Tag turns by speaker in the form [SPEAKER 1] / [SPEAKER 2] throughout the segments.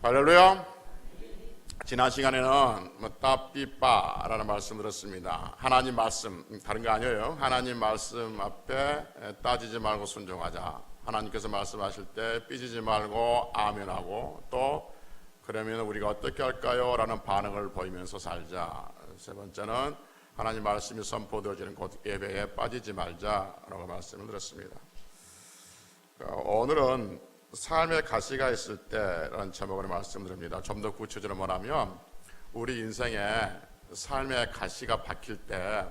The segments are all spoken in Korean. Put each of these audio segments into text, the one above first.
[SPEAKER 1] 할렐루야. 지난 시간에는 따삐빠라는 말씀 들었습니다. 하나님 말씀, 다른 거 아니에요. 하나님 말씀 앞에 따지지 말고 순종하자. 하나님께서 말씀하실 때 삐지지 말고 아멘하고, 또 그러면 우리가 어떻게 할까요? 라는 반응을 보이면서 살자. 세 번째는 하나님 말씀이 선포되어지는 곳 예배에 빠지지 말자라고 말씀을 드렸습니다. 오늘은 삶의 가시가 있을 때라는 제목으로 말씀드립니다. 좀 더 구체적으로 말하면 우리 인생에 삶의 가시가 박힐 때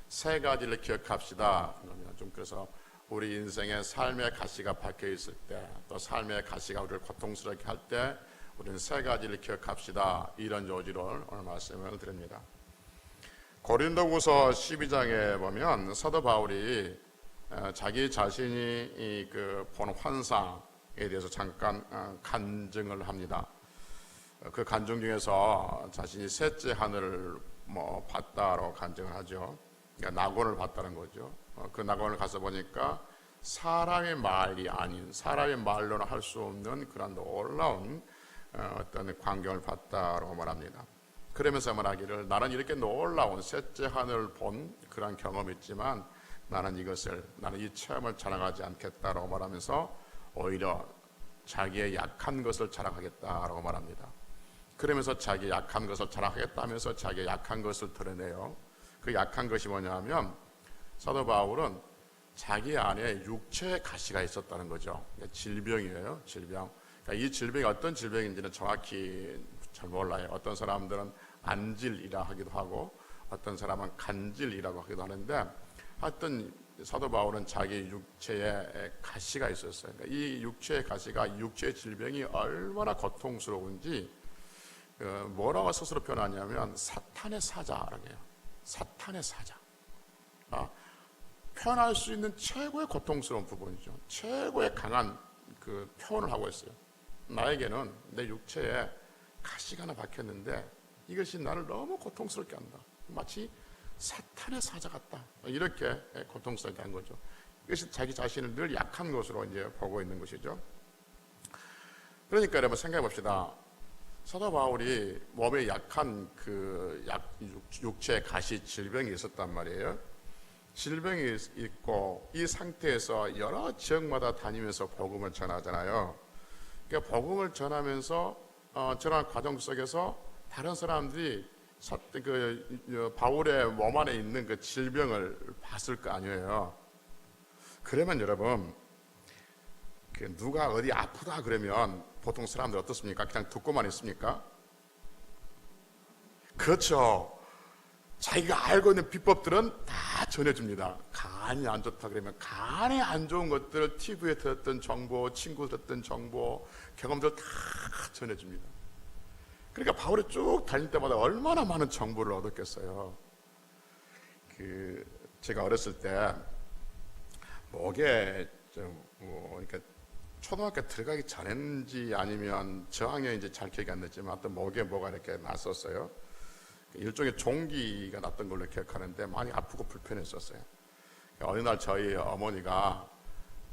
[SPEAKER 1] 세 가지를 기억합시다. 좀 그래서 우리 인생에 삶의 가시가 박혀 있을 때, 또 삶의 가시가 우리를 고통스럽게 할 때 우리는 세 가지를 기억합시다. 이런 요지로 오늘 말씀을 드립니다. 고린도후서 12장에 보면 사도 바울이 자기 자신이 본 환상에 대해서 잠깐 간증을 합니다. 그 간증 중에서 자신이 셋째 하늘을 봤다라고 간증을 하죠. 그러니까 낙원을 봤다는 거죠. 그 낙원을 가서 보니까 사람의 말이 아닌, 사람의 말로는 할 수 없는 그런 놀라운 어떤 광경을 봤다라고 말합니다. 그러면서 말하기를, 나는 이렇게 놀라운 셋째 하늘을 본 그런 경험이 있지만 나는 이 체험을 자랑하지 않겠다라고 말하면서 오히려 자기의 약한 것을 자랑하겠다라고 말합니다. 그러면서 자기 약한 것을 자랑하겠다면서 자기의 약한 것을 드러내요. 그 약한 것이 뭐냐면 사도 바울은 자기 안에 육체의 가시가 있었다는 거죠. 질병이에요. 질병. 그러니까 이 질병이 어떤 질병인지는 정확히 잘 몰라요. 어떤 사람들은 안질이라 하기도 하고 어떤 사람은 간질이라고 하기도 하는데, 하여튼 사도 바울은 자기 육체에 가시가 있었어요. 그러니까 이 육체의 가시가, 육체의 질병이 얼마나 고통스러운지 뭐라고 스스로 표현하냐면 사탄의 사자라고 해요. 사탄의 사자. 표현할 수 있는 최고의 고통스러운 부분이죠. 최고의 강한 그 표현을 하고 있어요. 나에게는 내 육체에 가시가 하나 박혔는데 이것이 나를 너무 고통스럽게 한다. 마치 사탄의 사자 같다. 이렇게 고통스럽게 한 거죠. 이것이 자기 자신을 늘 약한 것으로 이제 보고 있는 것이죠. 그러니까 여러분 생각해 봅시다. 사도 바울이 몸에 약한 육체 가시 질병이 있었단 말이에요. 질병이 있고 이 상태에서 여러 지역마다 다니면서 복음을 전하잖아요. 그러니까 복음을 전하면서 전하는 과정 속에서 다른 사람들이 바울의 몸 안에 있는 그 질병을 봤을 거 아니에요. 그러면 여러분, 누가 어디 아프다 그러면 보통 사람들 어떻습니까? 그냥 듣고만 있습니까? 그렇죠. 자기가 알고 있는 비법들은 다 전해줍니다. 간이 안 좋다 그러면 간에 안 좋은 것들, TV에 들었던 정보, 친구 들었던 정보, 경험들 다 전해줍니다. 그러니까 바울이 쭉 다닐 때마다 얼마나 많은 정보를 얻었겠어요. 제가 어렸을 때 목에 그러니까 초등학교 들어가기 전인지 아니면 저학년인지 잘 기억이 안 나지만 어떤 목에 뭐가 이렇게 났었어요. 일종의 종기가 났던 걸로 기억하는데 많이 아프고 불편했었어요. 어느 날 저희 어머니가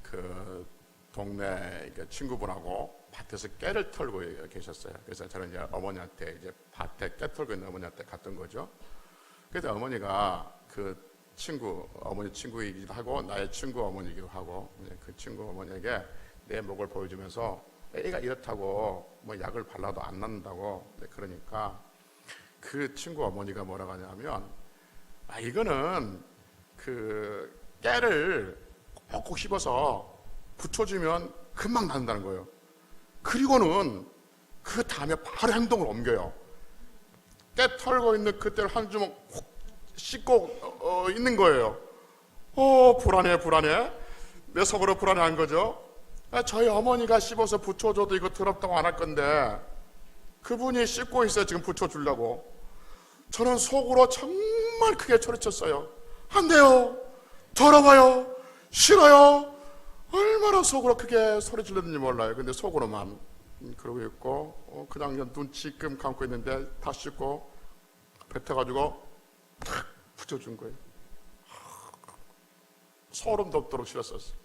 [SPEAKER 1] 그 동네 친구분하고 밭에서 깨를 털고 계셨어요. 그래서 저는 이제 어머니한테 이제 밭에 깨 털고 있는 어머니한테 갔던 거죠. 그래서 어머니가 그 어머니 친구이기도 하고 나의 친구 어머니이기도 하고, 그 친구 어머니에게 내 목을 보여주면서 애가 이렇다고 뭐 약을 발라도 안 낫는다고. 그러니까 그 친구 어머니가 뭐라고 하냐면, 이거는 그 깨를 꼭꼭 씹어서 붙여주면 금방 낫는다는 거예요. 그리고는 그 다음에 바로 행동을 옮겨요. 깨 털고 있는 그때를 한 주먹 훅 씻고 있는 거예요. 불안해. 내 속으로 불안해한 거죠. 저희 어머니가 씹어서 붙여줘도 이거 더럽다고 안 할 건데 그분이 씹고 있어요. 지금 붙여주려고. 저는 속으로 정말 크게 소리쳤어요. 안 돼요. 더러워요. 싫어요. 얼마나 속으로 크게 소리 질렀는지 몰라요. 근데 속으로만 그러고 있고, 그냥 눈 지금 감고 있는데 다 씻고 뱉어가지고 탁 붙여준 거예요. 소름 돋도록 싫었었어요.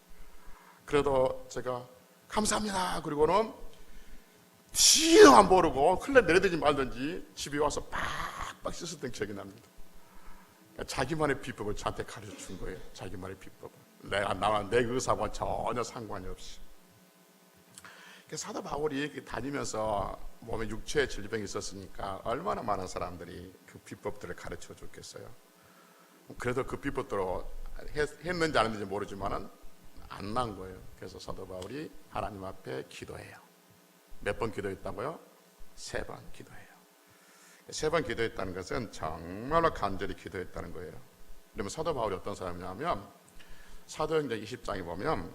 [SPEAKER 1] 그래도 제가 감사합니다. 그리고는 뒤도 안 모르고 흘러 내려들지 말든지 집에 와서 빡빡 씻었던 기억이 납니다. 자기만의 비법을 저한테 가르쳐 준 거예요. 자기만의 비법을. 내 의사와 전혀 상관이 없이. 사도 바울이 다니면서 몸에 육체의 질병이 있었으니까 얼마나 많은 사람들이 그 비법들을 가르쳐 줬겠어요. 그래도 그 비법대로 했는지 안 했는지 모르지만은 안 난 거예요. 그래서 사도 바울이 하나님 앞에 기도해요. 몇 번 기도했다고요? 3번 기도해요. 3번 기도했다는 것은 정말로 간절히 기도했다는 거예요. 그러면 사도 바울이 어떤 사람이냐면 사도행전 20장에 보면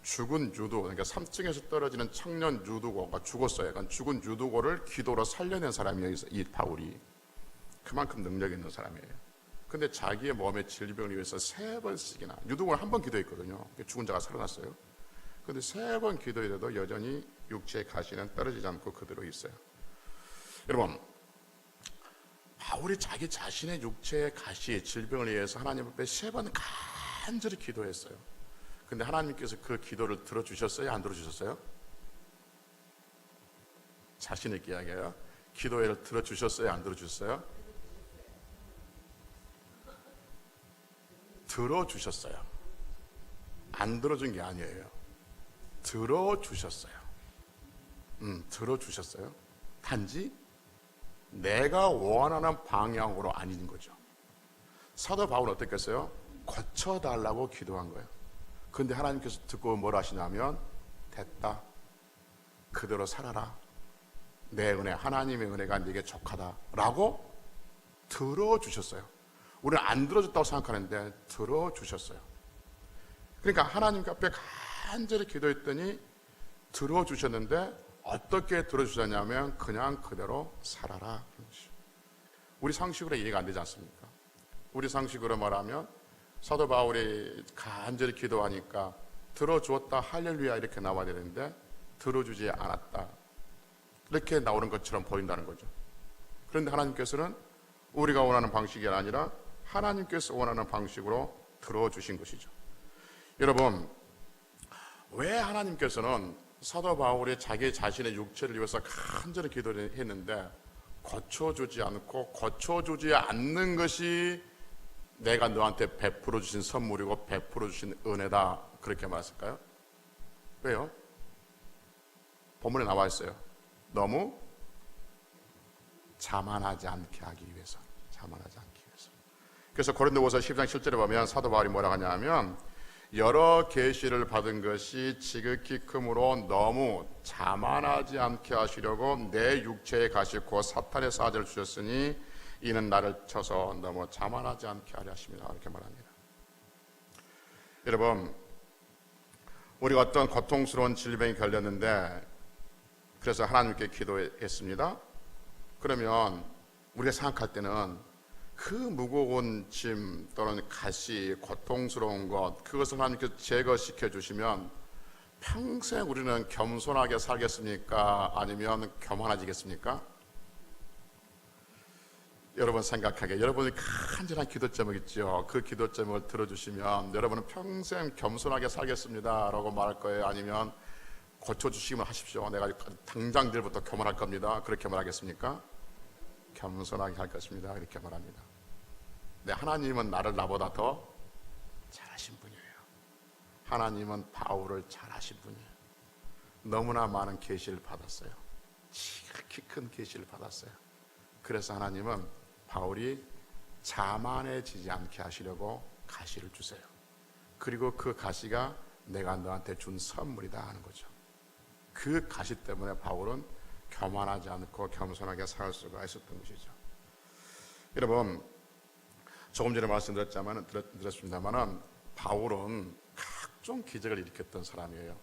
[SPEAKER 1] 죽은 유두, 그러니까 3층에서 떨어지는 청년 유두고가 죽었어요. 그러니까 죽은 유두고를 기도로 살려낸 사람이에요. 이 바울이 그만큼 능력 있는 사람이에요. 근데 자기의 몸의 질병을 위해서 3번씩이나, 유두고는 1번 기도했거든요. 죽은 자가 살아났어요. 근데 3번 기도해도 여전히 육체의 가시는 떨어지지 않고 그대로 있어요. 여러분, 바울이 자기 자신의 육체의 가시, 질병을 위해서 하나님 앞에 3번 간절히 기도했어요. 근데 하나님께서 그 기도를 들어주셨어요? 안 들어주셨어요? 자신 있게 이야기해요. 기도를 들어주셨어요? 안 들어주셨어요? 들어주셨어요. 안 들어준 게 아니에요. 들어주셨어요. 들어주셨어요. 단지 내가 원하는 방향으로 아닌 거죠. 사도 바울은 어떻겠어요? 고쳐달라고 기도한 거예요. 근데 하나님께서 듣고 뭘 하시냐면, 됐다, 그대로 살아라, 내 은혜, 하나님의 은혜가 네게 족하다 라고 들어주셨어요. 우리는 안 들어줬다고 생각하는데 들어주셨어요. 그러니까 하나님 앞에 간절히 기도했더니 들어주셨는데, 어떻게 들어주셨냐면 그냥 그대로 살아라. 우리 상식으로 이해가 안 되지 않습니까? 우리 상식으로 말하면 사도 바울이 간절히 기도하니까 들어주었다, 할렐루야 이렇게 나와야 되는데 들어주지 않았다 이렇게 나오는 것처럼 보인다는 거죠. 그런데 하나님께서는 우리가 원하는 방식이 아니라 하나님께서 원하는 방식으로 들어주신 것이죠. 여러분, 왜 하나님께서는 사도 바울이 자기 자신의 육체를 위해서 간절히 기도를 했는데 고쳐주지 않고 고쳐주지 않는 것이 내가 너한테 베풀어 주신 선물이고 베풀어 주신 은혜다 그렇게 말했을까요? 왜요? 본문에 나와 있어요. 너무 자만하지 않게 하기 위해서. 자만하지 않기 위해서. 그래서 고린도후서 10장 7절에 보면 사도 바울이 뭐라고 하냐면, 여러 계시를 받은 것이 지극히 크므로 너무 자만하지 않게 하시려고 내 육체에 가시고 사탄의 사자를 주셨으니 이는 나를 쳐서 너무 자만하지 않게 하려 하십니다. 이렇게 말합니다. 여러분, 우리가 어떤 고통스러운 질병이 걸렸는데 그래서 하나님께 기도했습니다. 그러면 우리가 생각할 때는 그 무거운 짐 또는 가시, 고통스러운 것, 그것을 하나님께서 제거시켜 주시면 평생 우리는 겸손하게 살겠습니까? 아니면 교만해지겠습니까? 여러분 생각하게, 여러분이 간절한 기도 제목 있죠. 그 기도 제목을 들어주시면 여러분은 평생 겸손하게 살겠습니다 라고 말할 거예요? 아니면 고쳐주시기만 하십시오, 내가 당장 내일부터 교만할 겁니다, 그렇게 말하겠습니까? 겸손하게 할 것입니다, 이렇게 말합니다. 네, 하나님은 나보다 더 잘하신 분이에요. 하나님은 바울을 잘하신 분이에요. 너무나 많은 계시를 받았어요. 지극히 큰 계시를 받았어요. 그래서 하나님은 바울이 자만해지지 않게 하시려고 가시를 주세요. 그리고 그 가시가 내가 너한테 준 선물이다 하는 거죠. 그 가시 때문에 바울은 교만하지 않고 겸손하게 살 수가 있었던 것이죠. 여러분, 조금 전에 말씀드렸습니다만 바울은 각종 기적을 일으켰던 사람이에요.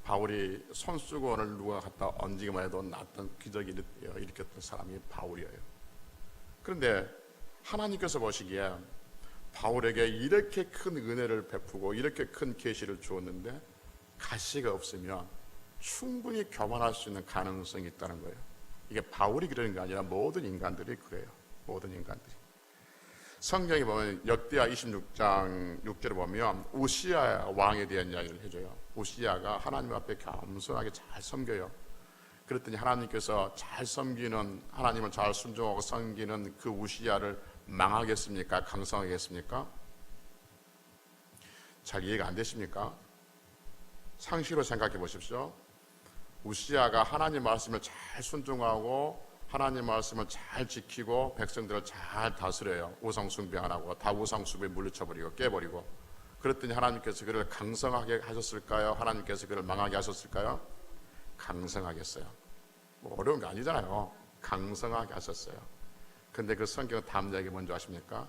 [SPEAKER 1] 바울이 손수건을 누가 갖다 얹기만 해도 낫던 기적을 일으켰던 사람이 바울이에요. 그런데 하나님께서 보시기에 바울에게 이렇게 큰 은혜를 베푸고 이렇게 큰 계시를 주었는데 가시가 없으면 충분히 교만할 수 있는 가능성이 있다는 거예요. 이게 바울이 그러는 게 아니라 모든 인간들이 그래요. 모든 인간들이. 성경에 보면 역대하 26장 6절에 보면 우시야 왕에 대한 이야기를 해줘요. 우시야가 하나님 앞에 겸손하게 잘 섬겨요. 그랬더니 하나님께서 잘 섬기는, 하나님을 잘 순종하고 섬기는 그 우시야를 망하겠습니까? 강성하겠습니까? 잘 이해가 안 되십니까? 상식으로 생각해 보십시오. 우시야가 하나님 말씀을 잘 순종하고 하나님 말씀을 잘 지키고 백성들을 잘 다스려요. 우상 숭배 안 하고 다 우상 숭배 물리쳐버리고 깨버리고. 그랬더니 하나님께서 그를 강성하게 하셨을까요? 하나님께서 그를 망하게 하셨을까요? 강성하게 했어요. 뭐 어려운 게 아니잖아요. 강성하게 하셨어요. 근데 그 성경 다음 이야기 뭔지 아십니까?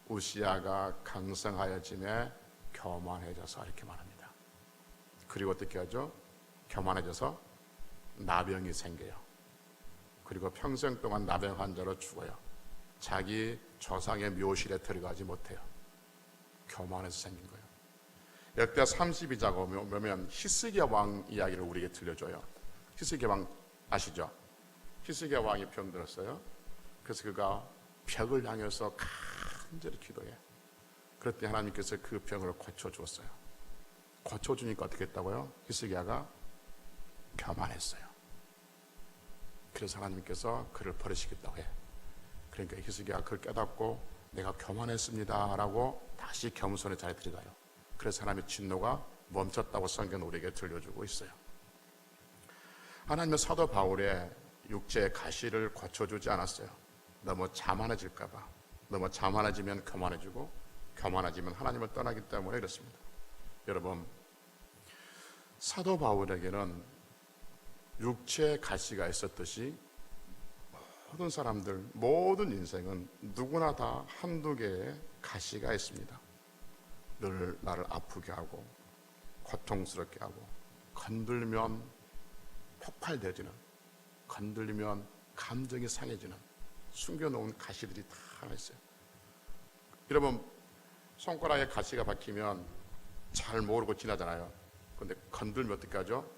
[SPEAKER 1] 우시야가 강성하여짐에 교만해져서 이렇게 말합니다. 그리고 어떻게 하죠? 교만해져서 나병이 생겨요. 그리고 평생 동안 나병 환자로 죽어요. 자기 조상의 묘실에 들어가지 못해요. 교만해서 생긴 거예요. 역대 32장 보면 히스기야 왕 이야기를 우리에게 들려줘요. 히스기야 왕 아시죠? 히스기야 왕이 병들었어요. 그래서 그가 벽을 향해서 간절히 기도해. 그랬더니 하나님께서 그 병을 고쳐주었어요. 고쳐주니까 어떻게 했다고요? 히스기야가 교만했어요. 그래서 하나님께서 그를 버리시겠다고 해. 그러니까 히스기야가 그걸 깨닫고 내가 교만했습니다 라고 다시 겸손의 자리에 들어가요. 그래서 하나님의 진노가 멈췄다고 성경은 우리에게 들려주고 있어요. 하나님은 사도 바울의 육체의 가시를 고쳐주지 않았어요. 너무 자만해질까봐. 너무 자만해지면 교만해지고 교만해지면 하나님을 떠나기 때문에 그렇습니다. 여러분, 사도 바울에게는 육체의 가시가 있었듯이 모든 사람들, 모든 인생은 누구나 다 한두 개의 가시가 있습니다. 늘 나를 아프게 하고 고통스럽게 하고 건들면 폭발되지는, 건들리면 감정이 상해지는 숨겨놓은 가시들이 다 하나 있어요. 여러분, 손가락에 가시가 박히면 잘 모르고 지나잖아요. 근데 건들면 어떻게 하죠?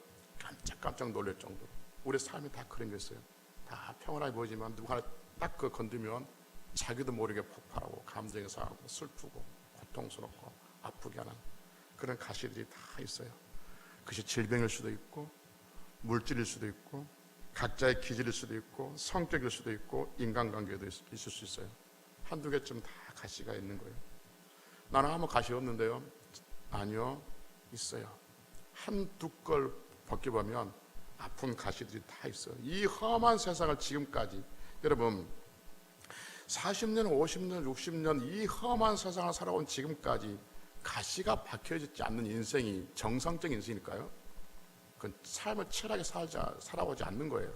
[SPEAKER 1] 깜짝 놀랄 정도로. 우리 삶이 다 그런 게 있어요. 다 평온하게 보이지만 누가 하나 딱 그 건들면 자기도 모르게 폭발하고 감정이 상하고 슬프고 고통스럽고 아프게 하는 그런 가시들이 다 있어요. 그것이 질병일 수도 있고 물질일 수도 있고 각자의 기질일 수도 있고 성격일 수도 있고 인간관계도 있을 수 있어요. 한두 개쯤 다 가시가 있는 거예요. 나는 아무 가시 없는데요. 아니요, 있어요. 한두 걸 벗겨보면 아픈 가시들이 다 있어요. 이 험한 세상을 지금까지, 여러분 40년, 50년, 60년 이 험한 세상을 살아온 지금까지 가시가 박혀지지 않는 인생이 정상적인 인생일까요? 그건 삶을 치열하게 살아오지 않는 거예요.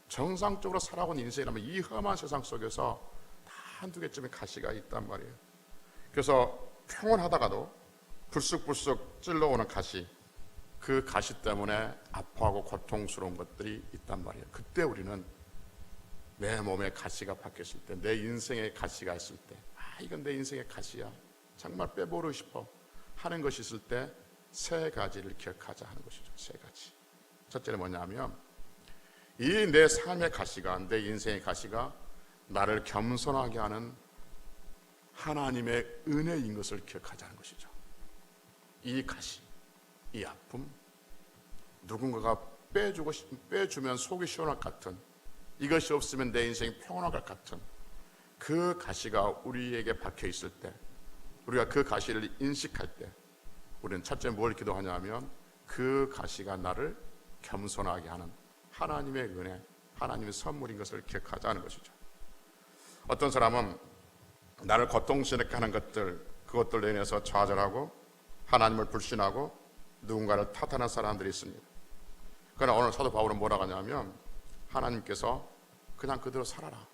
[SPEAKER 1] 정상적으로 살아온 인생이라면 이 험한 세상 속에서 다 한두 개쯤의 가시가 있단 말이에요. 그래서 평온하다가도 불쑥불쑥 찔러오는 가시, 그 가시 때문에 아파하고 고통스러운 것들이 있단 말이에요. 그때 우리는 내 몸에 가시가 박혔을 때, 내 인생에 가시가 있을 때, 이건 내 인생의 가시야, 정말 빼보고 싶어 하는 것이 있을 때 세 가지를 기억하자 하는 것이죠. 세 가지. 첫째는 뭐냐면 이 내 삶의 가시가, 내 인생의 가시가 나를 겸손하게 하는 하나님의 은혜인 것을 기억하자는 것이죠. 이 가시, 이 아픔, 누군가가 빼주면 속이 시원할 것 같은, 이것이 없으면 내 인생이 평온할 것 같은 그 가시가 우리에게 박혀 있을 때, 우리가 그 가시를 인식할 때 우리는 첫째 뭘 기도하냐 하면 그 가시가 나를 겸손하게 하는 하나님의 은혜, 하나님의 선물인 것을 기억하자는 것이죠. 어떤 사람은 나를 고통스럽게 하는 것들, 그것들로 인해서 좌절하고 하나님을 불신하고 누군가를 탓하는 사람들이 있습니다. 그러나 오늘 사도 바울은 뭐라고 하냐면 하나님께서 그냥 그대로 살아라.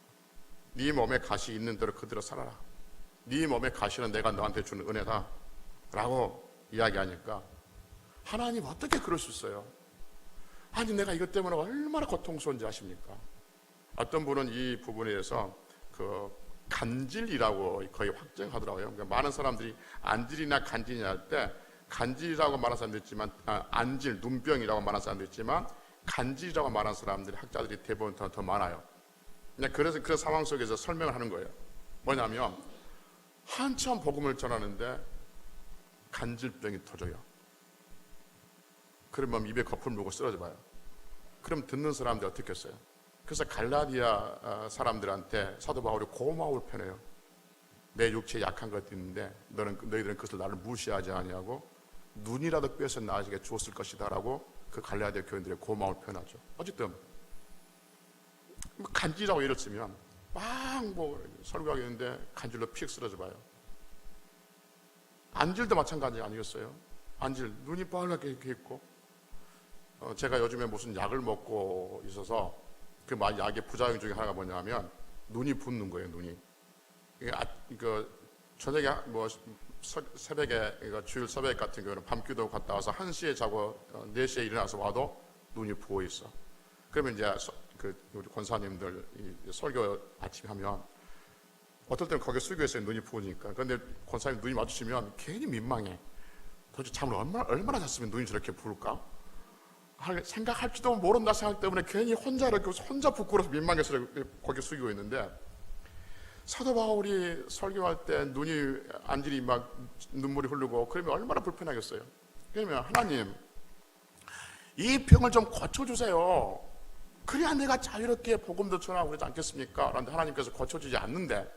[SPEAKER 1] 네 몸에 가시 있는 대로 그대로 살아라. 네 몸에 가시는 내가 너한테 주는 은혜다 라고 이야기하니까 하나님 어떻게 그럴 수 있어요? 아니 내가 이것 때문에 얼마나 고통스러운지 아십니까? 어떤 분은 이 부분에 대해서 그 간질이라고 거의 확정하더라고요. 그러니까 많은 사람들이 안질이나 간질이나 할 때 간질이라고 말하는 사람도 있지만 안질, 눈병이라고 말하는 사람도 있지만 간질이라고 말하는 사람들이 학자들이 대부분 더 많아요. 그래서 그 상황 속에서 설명을 하는 거예요. 뭐냐면 한참 복음을 전하는데 간질병이 터져요. 그러면 입에 거품 물고 쓰러져 봐요. 그럼 듣는 사람들 어떻게 했어요? 그래서 갈라디아 사람들한테 사도 바울이 고마움을 표해요. 내 육체에 약한 것도 있는데 너희들은 그것을 나를 무시하지 아니하고 눈이라도 빼서 나에게 주었을 것이다 라고 그 갈라디아 교인들의 고마움을 표현하죠. 어쨌든 간지라고 예를 들면 막 설교하겠는데 간질로 픽 쓰러져 봐요. 안질도 마찬가지 아니겠어요? 안질, 눈이 빨갛게 이렇게 있고 제가 요즘에 무슨 약을 먹고 있어서 그 약의 부작용 중에 하나가 뭐냐면 눈이 붓는 거예요. 눈이 저녁에 새벽에 주일 새벽 같은 경우는 밤기도 갔다 와서 1시에 자고 4시에 일어나서 와도 눈이 부어 있어. 그러면 이제 우리 권사님들 설교 아침에 하면 어떨 때는 거기 수교에서 눈이 부으니까. 그런데 권사님 눈이 마주치면 괜히 민망해. 도대체 잠을 얼마나 잤으면 눈이 저렇게 부을까? 생각할지도 모른다 생각 때문에 괜히 혼자 부끄러워서 민망해서 거기 숙이고 있는데, 사도 바울이 설교할 때 눈이 안질이 막 눈물이 흐르고 그러면 얼마나 불편하겠어요. 그러면 하나님 이 병을 좀 고쳐주세요. 그래야 내가 자유롭게 복음도 전하고 그러지 않겠습니까? 그런데 하나님께서 고쳐주지 않는데,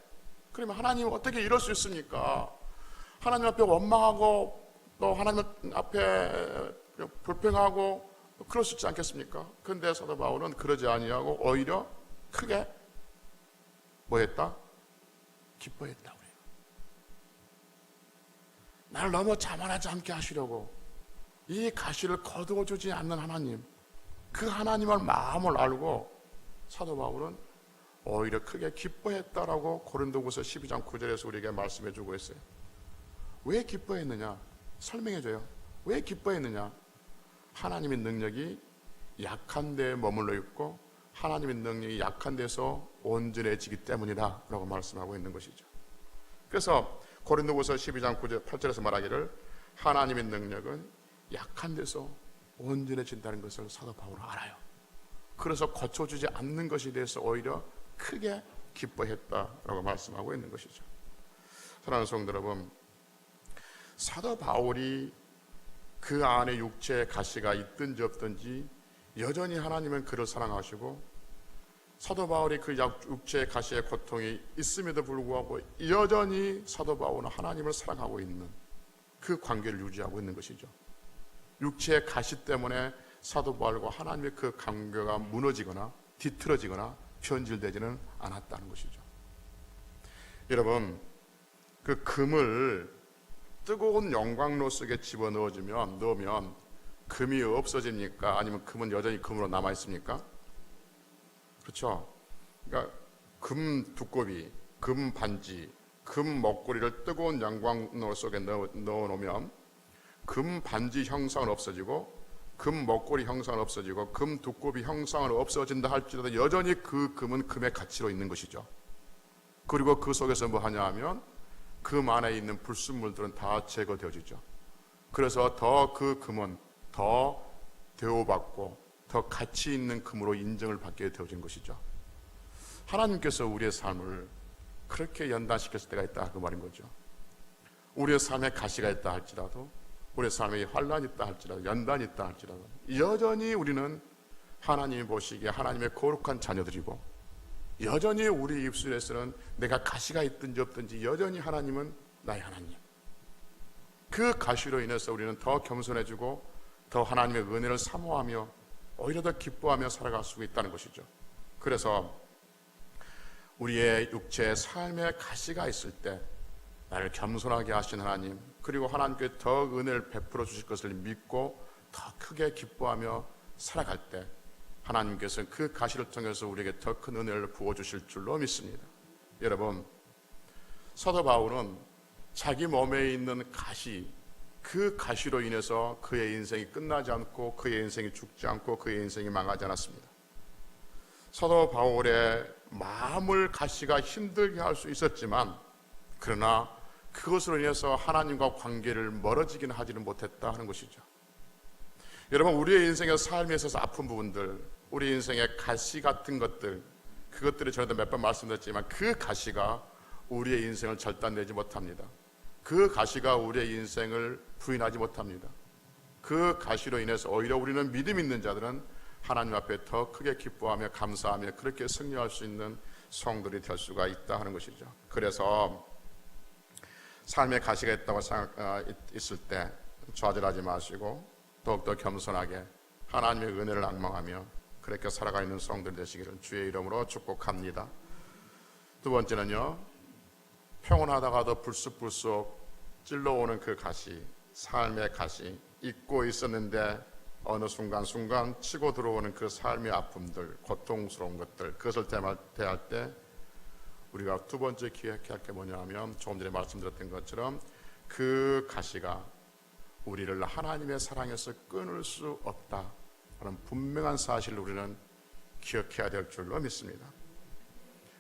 [SPEAKER 1] 그러면 하나님 어떻게 이럴 수 있습니까? 하나님 앞에 원망하고 또 하나님 앞에 불평하고 그럴 수 있지 않겠습니까? 그런데 사도 바울은 그러지 아니하고 오히려 크게 뭐했다? 기뻐했다 그래요. 나를 너무 자만하지 않게 하시려고 이 가시를 거두어주지 않는 하나님, 그 하나님을 마음을 알고 사도 바울은 오히려 크게 기뻐했다라고 고린도후서 12장 9절에서 우리에게 말씀해주고 있어요. 왜 기뻐했느냐? 설명해줘요. 왜 기뻐했느냐? 하나님의 능력이 약한 데에 머물러 있고 하나님의 능력이 약한 데서 온전해지기 때문이다 라고 말씀하고 있는 것이죠. 그래서 고린도후서 12장 9절 8절에서 말하기를 하나님의 능력은 약한 데서 온전해진다는 것을 사도 바울은 알아요. 그래서 고쳐주지 않는 것에 대해서 오히려 크게 기뻐했다라고 말씀하고 있는 것이죠. 사랑하는 성도 여러분, 사도 바울이 그 안에 육체의 가시가 있든지 없든지 여전히 하나님은 그를 사랑하시고, 사도 바울이 그 육체의 가시의 고통이 있음에도 불구하고 여전히 사도 바울은 하나님을 사랑하고 있는 그 관계를 유지하고 있는 것이죠. 육체의 가시 때문에 사도 바울과 하나님의 그 관계가 무너지거나 뒤틀어지거나 변질되지는 않았다는 것이죠. 여러분, 그 금을 뜨거운 영광로 속에 넣으면 금이 없어집니까? 아니면 금은 여전히 금으로 남아 있습니까? 그렇죠. 그러니까 금 두꺼비, 금 반지, 금 목걸이를 뜨거운 영광로 속에 넣어 놓으면 금 반지 형상은 없어지고 금 목걸이 형상은 없어지고 금 두꺼비 형상은 없어진다 할지라도 여전히 그 금은 금의 가치로 있는 것이죠. 그리고 그 속에서 뭐 하냐 하면 금 안에 있는 불순물들은 다 제거되어지죠. 그래서 더 그 금은 더 대우받고 더 가치 있는 금으로 인정을 받게 되어진 것이죠. 하나님께서 우리의 삶을 그렇게 연단시켰을 때가 있다 그 말인 거죠. 우리의 삶에 가시가 있다 할지라도, 우리의 삶에 환란이 있다 할지라도, 연단이 있다 할지라도 여전히 우리는 하나님이 보시기에 하나님의 거룩한 자녀들이고, 여전히 우리 입술에서는 내가 가시가 있든지 없든지 여전히 하나님은 나의 하나님. 그 가시로 인해서 우리는 더 겸손해지고 더 하나님의 은혜를 사모하며 오히려 더 기뻐하며 살아갈 수 있다는 것이죠. 그래서 우리의 육체의 삶의 가시가 있을 때 나를 겸손하게 하신 하나님, 그리고 하나님께 더 은혜를 베풀어 주실 것을 믿고 더 크게 기뻐하며 살아갈 때 하나님께서는 그 가시를 통해서 우리에게 더 큰 은혜를 부어주실 줄로 믿습니다. 여러분, 사도 바울은 자기 몸에 있는 가시, 그 가시로 인해서 그의 인생이 끝나지 않고 그의 인생이 죽지 않고 그의 인생이 망하지 않았습니다. 사도 바울의 마음을 가시가 힘들게 할 수 있었지만, 그러나 그것으로 인해서 하나님과 관계를 멀어지기는 하지는 못했다 하는 것이죠. 여러분, 우리의 인생의 삶에 있어서 아픈 부분들, 우리 인생의 가시 같은 것들, 그것들을 전에도 몇 번 말씀드렸지만 그 가시가 우리의 인생을 절단내지 못합니다. 그 가시가 우리의 인생을 부인하지 못합니다. 그 가시로 인해서 오히려 우리는 믿음 있는 자들은 하나님 앞에 더 크게 기뻐하며 감사하며 그렇게 승리할 수 있는 성들이 될 수가 있다 하는 것이죠. 그래서 삶의 가시가 있다고 있을 때 좌절하지 마시고 더욱더 겸손하게 하나님의 은혜를 앙망하며 그렇게 살아가 있는 성들 되시기를 주의 이름으로 축복합니다. 두 번째는요, 평온하다가도 불쑥불쑥 찔러오는 그 가시, 삶의 가시, 잊고 있었는데 어느 순간순간 치고 들어오는 그 삶의 아픔들, 고통스러운 것들, 그것을 대할 때 우리가 두 번째 기억해야 할 게 뭐냐면, 조금 전에 말씀드렸던 것처럼 그 가시가 우리를 하나님의 사랑에서 끊을 수 없다 하는 분명한 사실을 우리는 기억해야 될 줄로 믿습니다.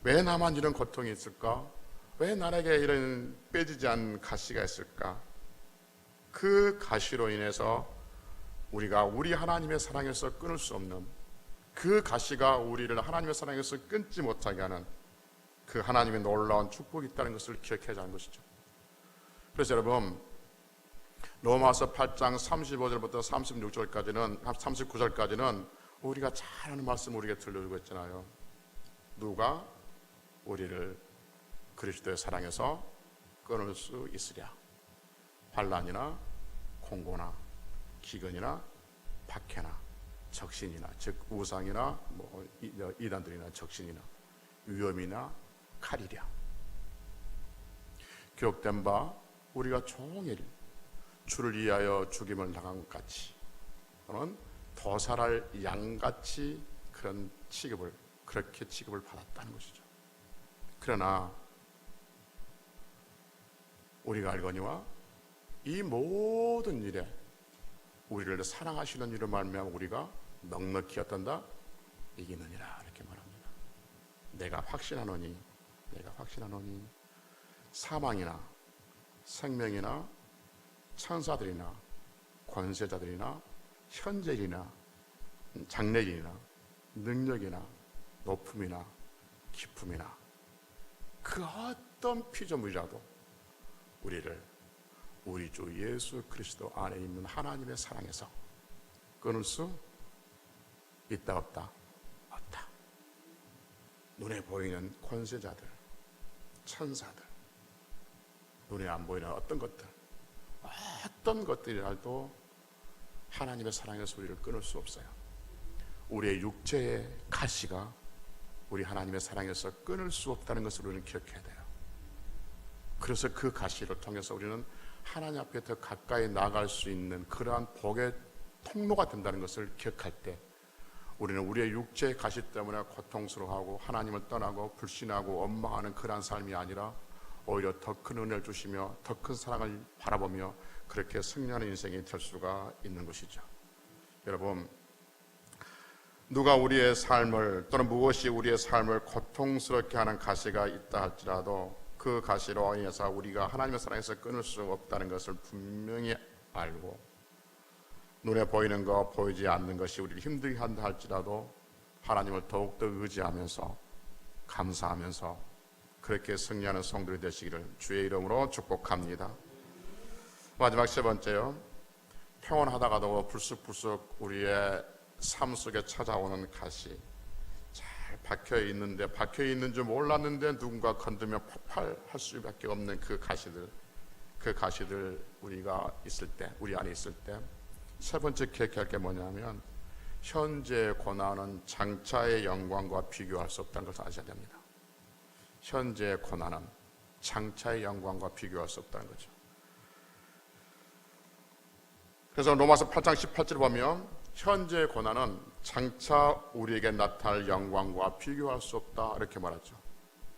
[SPEAKER 1] 왜 나만 이런 고통이 있을까? 왜 나에게 이런 빼지지 않는 가시가 있을까? 그 가시로 인해서 우리가 우리 하나님의 사랑에서 끊을 수 없는, 그 가시가 우리를 하나님의 사랑에서 끊지 못하게 하는 그 하나님의 놀라운 축복이 있다는 것을 기억해야 하는 것이죠. 그래서 여러분, 로마서 8장 35절부터 36절까지는 39절까지는 우리가 잘 아는 말씀 우리에게 들려주고 있잖아요. 누가 우리를 그리스도의 사랑에서 끊을 수 있으랴? 환난이나 공고나 기근이나 박해나 적신이나, 즉 우상이나 이단들이나 적신이나 위험이나 칼이랴. 기록된 바 우리가 종일 주를 위하여 죽임을 당한 것 같이 또는 도살할 양같이 그렇게 취급을 받았다는 것이죠. 그러나 우리가 알거니와 이 모든 일에 우리를 사랑하시는 이로 말미암아 우리가 넉넉히 어떤다? 이기느니라, 이렇게 말합니다. 내가 확신하노니 사망이나 생명이나 천사들이나 권세자들이나 현재일이나 장래일이나 능력이나 높음이나 깊음이나 그 어떤 피조물이라도 우리를 우리 주 예수 그리스도 안에 있는 하나님의 사랑에서 끊을 수 있다 없다? 없다. 눈에 보이는 권세자들, 천사들, 눈에 안 보이는 어떤 것들이라도 하나님의 사랑에서 우리를 끊을 수 없어요. 우리의 육체의 가시가 우리 하나님의 사랑에서 끊을 수 없다는 것을 우리는 기억해야 돼요. 그래서 그 가시를 통해서 우리는 하나님 앞에 더 가까이 나아갈 수 있는 그러한 복의 통로가 된다는 것을 기억할 때 우리는 우리의 육체의 가시 때문에 고통스러워하고 하나님을 떠나고 불신하고 원망하는 그러한 삶이 아니라 오히려 더 큰 은혜를 주시며 더 큰 사랑을 바라보며 그렇게 승리하는 인생이 될 수가 있는 것이죠. 여러분, 누가 우리의 삶을 또는 무엇이 우리의 삶을 고통스럽게 하는 가시가 있다 할지라도 그 가시로 인해서 우리가 하나님의 사랑에서 끊을 수 없다는 것을 분명히 알고 눈에 보이는 것, 보이지 않는 것이 우리를 힘들게 한다 할지라도 하나님을 더욱더 의지하면서 감사하면서 그렇게 승리하는 성도들이 되시기를 주의 이름으로 축복합니다. 마지막 세 번째요, 평온하다가도 불쑥불쑥 우리의 삶 속에 찾아오는 가시, 잘 박혀있는데 박혀있는 줄 몰랐는데 누군가 건드면 폭발할 수밖에 없는 그 가시들 우리가 있을 때, 우리 안에 있을 때 세 번째 기억할 게 뭐냐면 현재의 고난은 장차의 영광과 비교할 수 없다는 것을 아셔야 됩니다. 현재의 고난은 장차의 영광과 비교할 수 없다는 거죠. 그래서 로마서 8장 18절을 보면 현재의 고난은 장차 우리에게 나타날 영광과 비교할 수 없다, 이렇게 말하죠.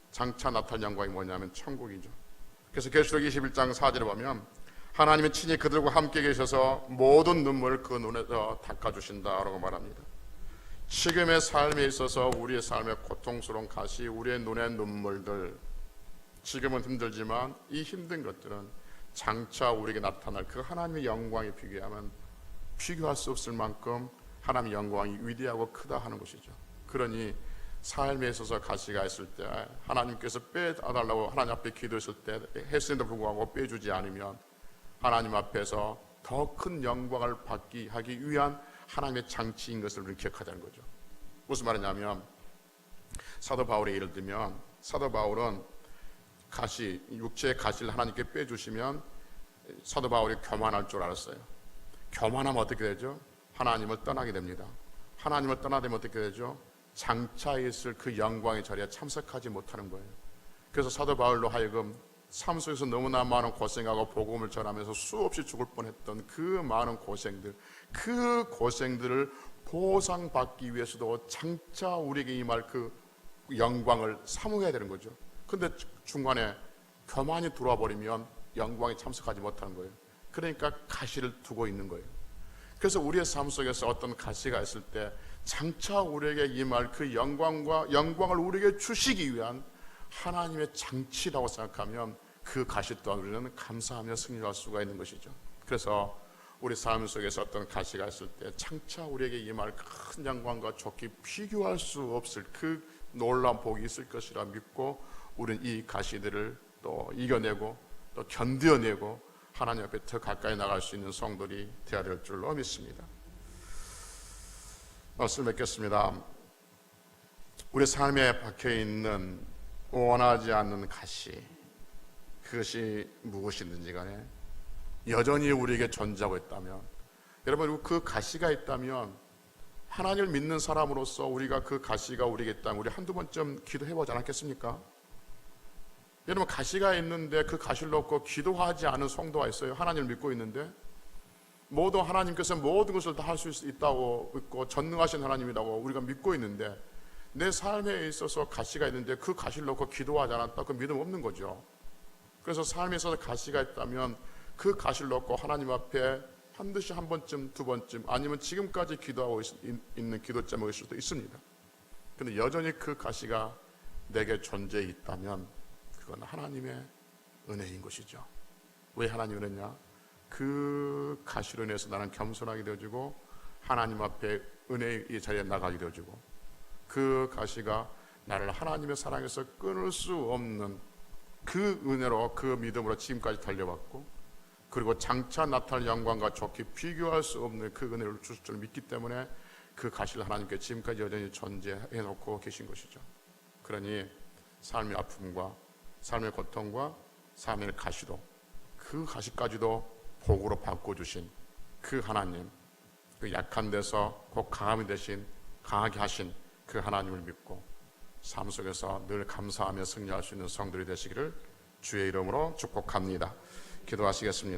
[SPEAKER 1] 장차 나타날 영광이 뭐냐면 천국이죠. 그래서 계시록 21장 4절에 보면 하나님은 친히 그들과 함께 계셔서 모든 눈물을 그 눈에서 닦아주신다라고 말합니다. 지금의 삶에 있어서 우리의 삶의 고통스러운 가시, 우리의 눈의 눈물들, 지금은 힘들지만 이 힘든 것들은 장차 우리에게 나타날 그 하나님의 영광에 비교하면 비교할 수 없을 만큼 하나님의 영광이 위대하고 크다 하는 것이죠. 그러니 삶에 있어서 가시가 있을 때 하나님께서 빼달라고 하나님 앞에 기도했을 때 했음에도 불구하고 빼주지 않으면 하나님 앞에서 더 큰 영광을 받기 하기 위한 하나님의 장치인 것을 우리는 기억하자는 거죠. 무슨 말이냐면 사도 바울의 예를 들면 사도 바울은 육체의 가시를 하나님께 빼주시면 사도 바울이 교만할 줄 알았어요. 교만하면 어떻게 되죠? 하나님을 떠나게 됩니다. 하나님을 떠나게 되면 어떻게 되죠? 장차 있을 그 영광의 자리에 참석하지 못하는 거예요. 그래서 사도 바울로 하여금 삶 속에서 너무나 많은 고생하고 복음을 전하면서 수없이 죽을 뻔했던 그 많은 고생들, 그 고생들을 보상받기 위해서도 장차 우리에게 임할 그 영광을 사모해야 되는 거죠. 근데 중간에 교만이 들어와 버리면 영광에 참석하지 못하는 거예요. 그러니까 가시를 두고 있는 거예요. 그래서 우리의 삶 속에서 어떤 가시가 있을 때 장차 우리에게 임할 그 영광을 우리에게 주시기 위한 하나님의 장치라고 생각하면 그 가시 또한 우리는 감사하며 승리할 수가 있는 것이죠. 그래서 우리 삶 속에서 어떤 가시가 있을 때 장차 우리에게 임할 큰 영광과 좋게 비교할 수 없을 그 놀라운 복이 있을 것이라 믿고 우리는 이 가시들을 또 이겨내고 또 견뎌내고 하나님 앞에 더 가까이 나갈 수 있는 성도들이 되어야 될 줄로 믿습니다. 말씀 맺겠습니다. 우리 삶에 박혀있는 원하지 않는 가시, 그것이 무엇이든지 간에 여전히 우리에게 존재하고 있다면, 여러분 그 가시가 있다면 하나님을 믿는 사람으로서 우리가 그 가시가 우리에게 있다면 우리 한두 번쯤 기도해보지 않았겠습니까? 여러분 가시가 있는데 그 가시를 놓고 기도하지 않은 성도가 있어요. 하나님을 믿고 있는데 모두 하나님께서 모든 것을 다 할 수 있다고 믿고 전능하신 하나님이라고 우리가 믿고 있는데 내 삶에 있어서 가시가 있는데 그 가시를 놓고 기도하지 않았다, 그 믿음 없는 거죠. 그래서 삶에 있어서 가시가 있다면 그 가시를 놓고 하나님 앞에 반드시 한 번쯤 두 번쯤 아니면 지금까지 기도하고 있는 기도 제목일 수도 있습니다. 그런데 여전히 그 가시가 내게 존재해 있다면 그건 하나님의 은혜인 것이죠. 왜 하나님의 은혜냐? 그 가시로 인해서 나는 겸손하게 되어지고 하나님 앞에 은혜의 자리에 나가게 되어지고 그 가시가 나를 하나님의 사랑에서 끊을 수 없는 그 은혜로 그 믿음으로 지금까지 달려왔고 그리고 장차 나타날 영광과 좋게 비교할 수 없는 그 은혜를 주실 줄 믿기 때문에 그 가시를 하나님께 지금까지 여전히 존재해 놓고 계신 것이죠. 그러니 삶의 아픔과 삶의 고통과 삶의 가시도 그 가시까지도 복으로 바꿔주신 그 하나님, 그 약한 데서 곧 강함이 되신 강하게 하신 그 하나님을 믿고 삶 속에서 늘 감사하며 승리할 수 있는 성들이 되시기를 주의 이름으로 축복합니다. 기도하시겠습니다.